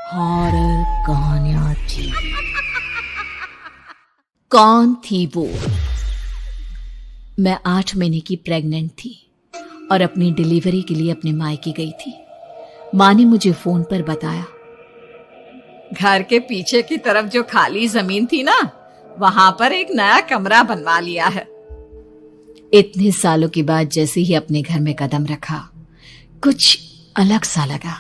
Horror कहानियां थी। कौन थी वो? मैं 8 महीने की प्रेग्नेंट थी और अपनी डिलीवरी के लिए अपने मायके गई थी। माँ ने मुझे फोन पर बताया, घर के पीछे की तरफ जो खाली जमीन थी ना, वहां पर एक नया कमरा बनवा लिया है। इतने सालों के बाद जैसे ही अपने घर में कदम रखा, कुछ अलग सा लगा।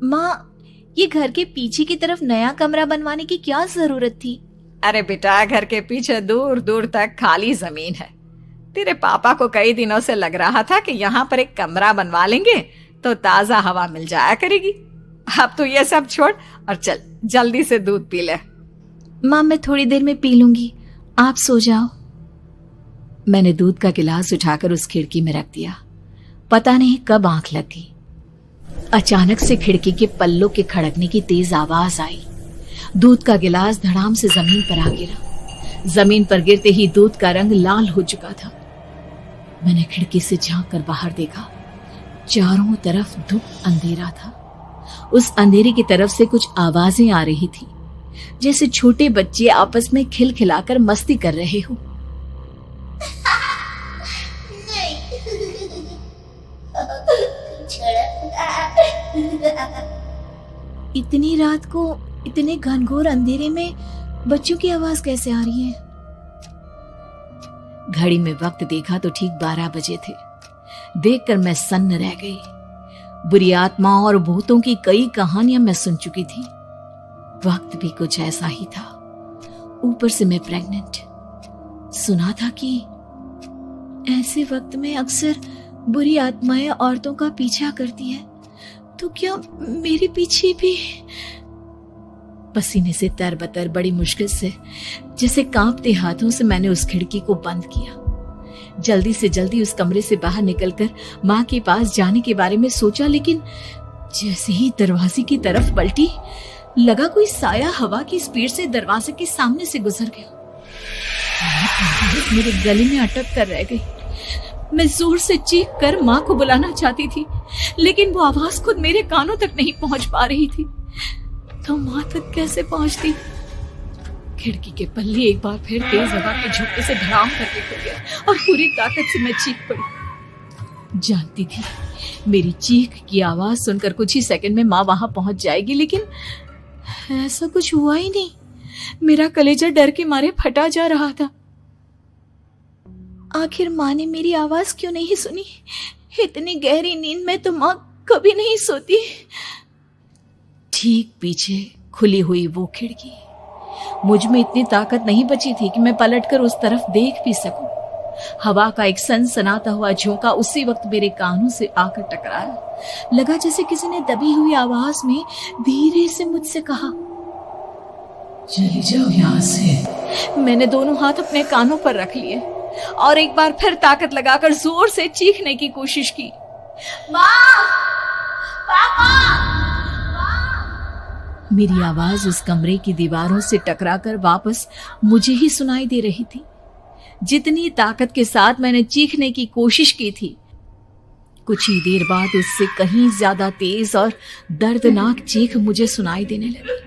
माँ, ये घर के पीछे की तरफ नया कमरा बनवाने की क्या जरूरत थी? अरे बेटा, घर के पीछे दूर दूर तक खाली जमीन है। तेरे पापा को कई दिनों से लग रहा था कि यहाँ पर एक कमरा बनवा लेंगे तो ताजा हवा मिल जाया करेगी। अब तो ये सब छोड़ और चल जल्दी से दूध पी ले। माँ, मैं थोड़ी देर में पी लूंगी, आप सो जाओ। मैंने दूध का गिलास उठाकर उस खिड़की में रख दिया। पता नहीं कब आंख लग गई। अचानक से खिड़की के पल्लों के खड़कने की तेज आवाज आई। दूध का गिलास धड़ाम से जमीन पर आ गिरा। जमीन पर गिरते ही दूध का रंग लाल हो चुका था। मैंने खिड़की से झांक कर बाहर देखा। चारों तरफ धूप अंधेरा था। उस अंधेरे की तरफ से कुछ आवाजें आ रही थी, जैसे छोटे बच्चे आपस में खिलखिलाकर मस्ती कर रहे हो। इतनी रात को इतने घनघोर अंधेरे में बच्चों की आवाज कैसे आ रही है? घड़ी में वक्त देखा तो ठीक 12 बजे थे। देखकर मैं सन्न रह गई। बुरी आत्माओं और भूतों की कई कहानियां मैं सुन चुकी थी। वक्त भी कुछ ऐसा ही था। ऊपर से मैं प्रेग्नेंट। सुना था कि ऐसे वक्त में अक्सर बुरी आत्माएं औरतों का पीछा करती है, तो क्या मेरे पीछे भी? पसीने से तरबतर बड़ी मुश्किल से, जैसे कांपते हाथों से मैंने उस खिड़की को बंद किया। जल्दी से जल्दी उस कमरे से बाहर निकलकर माँ के पास जाने के बारे में सोचा, लेकिन जैसे ही दरवाजे की तरफ पलटी, लगा कोई साया हवा की स्पीड से दरवाजे के सामने से गुजर गया। मेरे गले में अटक कर रह गई। मैं जोर से चीख कर माँ को बुलाना चाहती थी, लेकिन वो आवाज खुद मेरे कानों तक नहीं पहुंच पा रही थी। तो माँ तक कैसे पहुंचती? खिड़की के पल्ले एक बार फिर तेज हवा के झोंके से धड़ाम करके खुल गया और पूरी ताकत से मैं चीख पड़ी। जानती थी मेरी चीख की आवाज सुनकर कुछ ही सेकंड में माँ वहां पहुंच जाएगी, लेकिन ऐसा कुछ हुआ ही नहीं। मेरा कलेजा डर के मारे फटा जा रहा था। आखिर माँ ने मेरी आवाज क्यों नहीं सुनी? इतनी गहरी नींद में तो माँ कभी नहीं सोती। ठीक पीछे खुली हुई वो खिड़की। मुझ में इतनी ताकत नहीं बची थी कि मैं पलटकर उस तरफ देख भी सकूं। हवा का एक सनसनाता हुआ झोंका उसी वक्त मेरे कानों से आकर टकराया। लगा जैसे किसी ने दबी हुई आवाज में धीरे से मुझसे कहा, चली जाओ यहाँ से। मैंने दोनों हाथ अपने कानों पर रख लिए और एक बार फिर ताकत लगाकर जोर से चीखने की कोशिश की। माँ! पापा! मेरी आवाज उस कमरे की दीवारों से टकराकर वापस मुझे ही सुनाई दे रही थी। जितनी ताकत के साथ मैंने चीखने की कोशिश की थी, कुछ ही देर बाद उससे कहीं ज्यादा तेज और दर्दनाक चीख मुझे सुनाई देने लगी।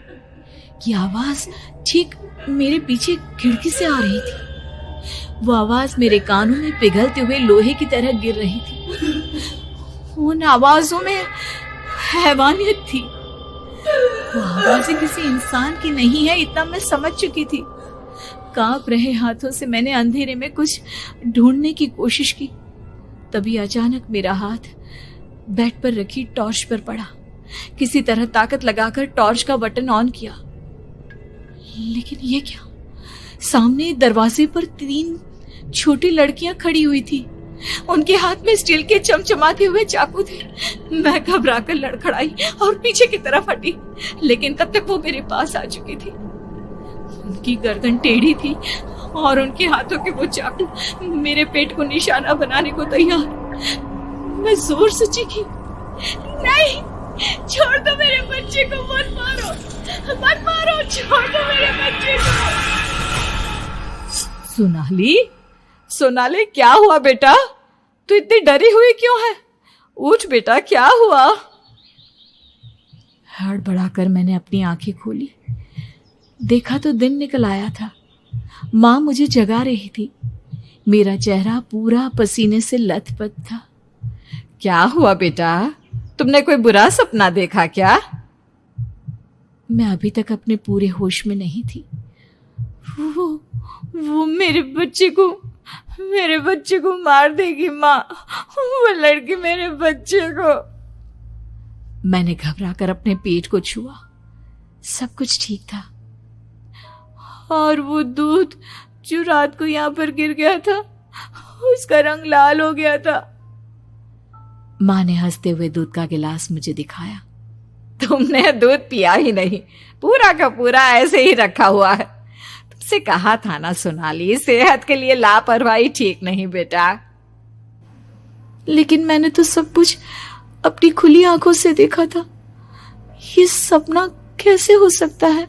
कि आवाज ठीक मेरे पीछे खिड़की से आ रही थी। वो आवाज मेरे कानों में पिघलते हुए लोहे की तरह गिर रही थी। उन आवाजों में हैवानियत थी। वो आवाजें किसी इंसान की नहीं है, इतना मैं समझ चुकी थी। कांप रहे हाथों से मैंने अंधेरे में कुछ ढूंढने की कोशिश की। तभी अचानक मेरा हाथ बेड पर रखी टॉर्च पर पड़ा। किसी तरह ताकत लगाकर टॉर्च का बटन ऑन किया, लेकिन ये क्या? सामने दरवाजे पर 3 छोटी लड़कियां खड़ी हुई थी। उनके हाथ में स्टील के चमचमाते हुए चाकू थे। मैं घबराकर लड़खड़ाई और पीछे की तरफ हटी, लेकिन तब तक वो मेरे पास आ चुकी थी। उनकी गर्दन टेढ़ी थी और उनके हाथों के वो चाकू मेरे पेट को निशाना बनाने को तैयार। मैं जोर से चीखी, नहीं, छोड़ दो मेरे बच्चे को, मत मारो, मत मारो, छोड़ दो मेरे बच्चे को। सोनाली, क्या हुआ बेटा? तू इतनी डरी हुई क्यों है? उठ बेटा, क्या हुआ? हड़बड़ाकर मैंने अपनी आंखें खोली। देखा तो दिन निकल आया था। माँ मुझे जगा रही थी। मेरा चेहरा पूरा पसीने से लथपथ था। क्या हुआ बेटा, तुमने कोई बुरा सपना देखा क्या? मैं अभी तक अपने पूरे होश में नहीं थी। वो मेरे बच्चे को मार देगी माँ। वो लड़की मेरे बच्चे को। मैंने घबराकर अपने पेट को छुआ। सब कुछ ठीक था। और वो दूध जो रात को यहाँ पर गिर गया था, उसका रंग लाल हो गया था। माँ ने हंसते हुए दूध का गिलास मुझे दिखाया। तुमने दूध पिया ही नहीं, पूरा का पूरा ऐसे ही रखा हुआ है। तुमसे कहा था ना सोनाली, सेहत के लिए लापरवाही ठीक नहीं बेटा। लेकिन मैंने तो सब कुछ अपनी खुली आंखों से देखा था। ये सपना कैसे हो सकता है?